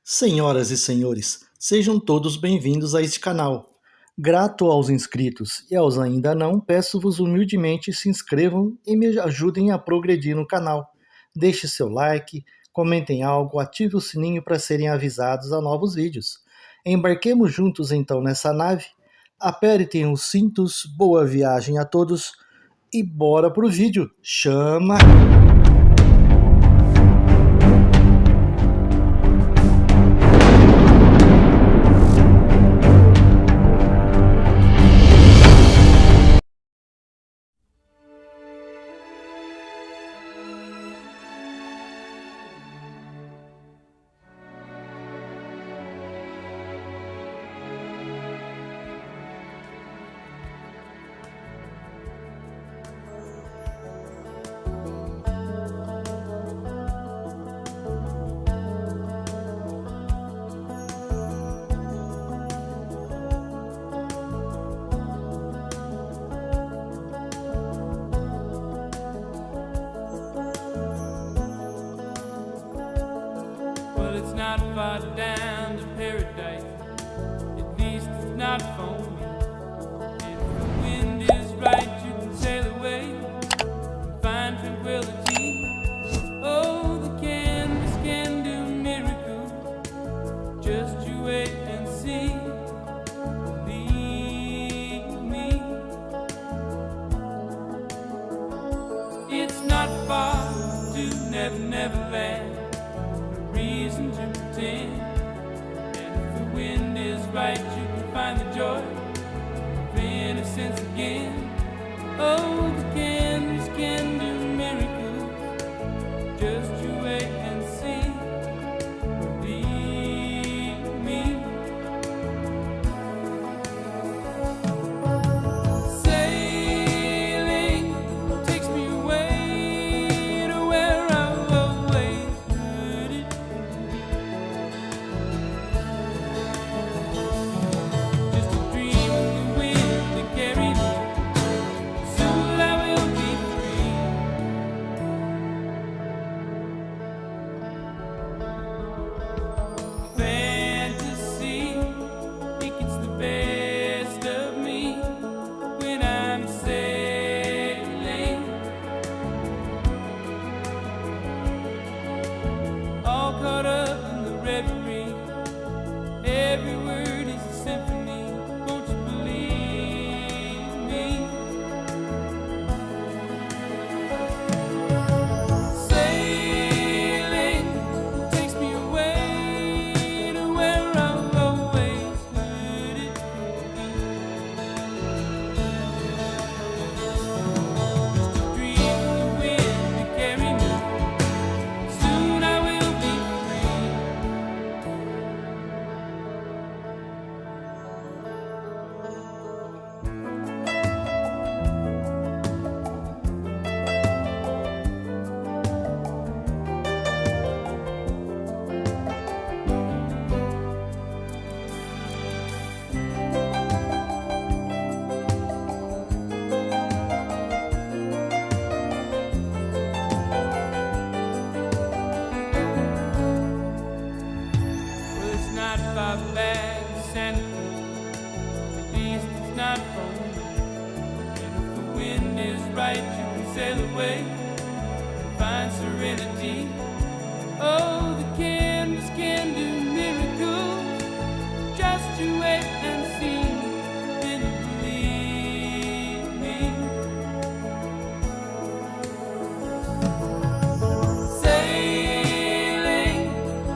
Senhoras e senhores, sejam todos bem-vindos a este canal. Grato aos inscritos e aos ainda não, peço-vos humildemente se inscrevam e me ajudem a progredir no canal. Deixe seu like, comentem algo, ative o sininho para serem avisados a novos vídeos. Embarquemos juntos então nessa nave, apertem os cintos, boa viagem a todos e bora pro vídeo. Chama! It's not far down to paradise, at least it's not for me. If the wind is right, you can sail away and find tranquility. Oh, the canvas can do miracles, just you wait and see. Believe me, it's not far to Never Land. Reason to pretend, and if the wind is right, you can find the joy of innocence again. Oh, the canvas can do miracles, just you wait and see. Believe me. Sailing takes me away to where I've always heard it. Just a dream of the wind that carried me. Soon I will be free. Fantasy, it gets the best of me when I'm sailing. All caught up in the reverie. Every word is a symphony. Won't you believe me? Sailing takes me away to where I've always heard it. Just a dream of the wind to carry me. Soon I will be free. Well, it's not far back to Santa Cruz, at least it's not for me. And if the wind is right, you can sail away and find serenity. Oh, the canvas can do miracles, just you wait and see. Then you believe me. Sailing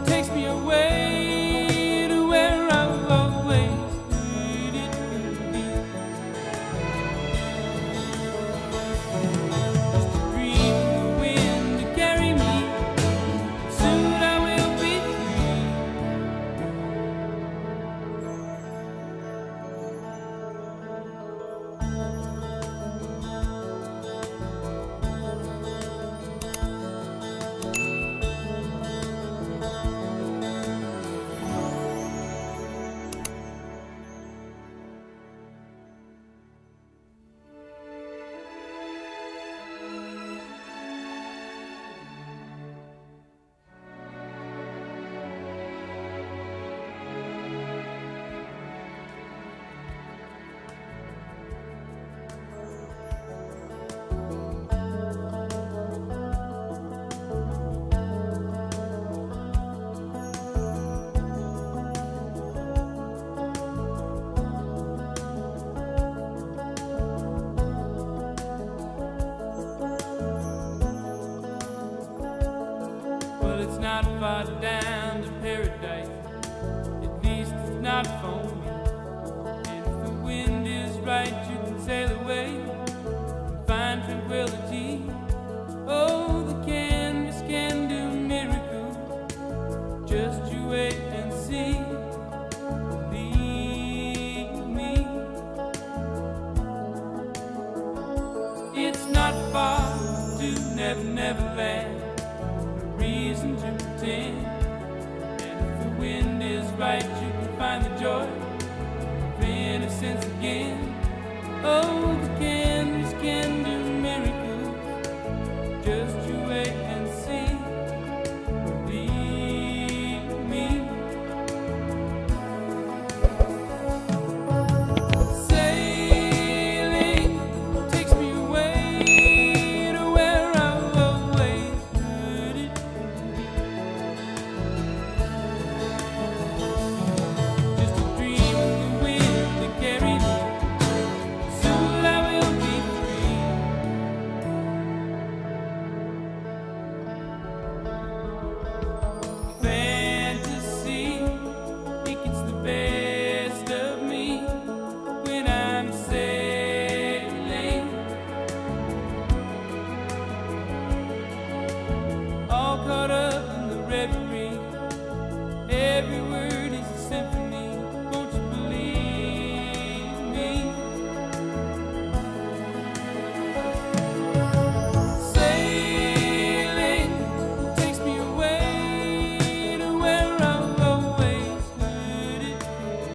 takes me away to where I've always not phony. And if the wind is right, you can sail away and find tranquility. Oh, the canvas can do miracles. Just you wait and see. Believe me. It's not far to Never Never Land. No reason to pretend. And if the wind is right, you can find the joy of innocence again. Oh, the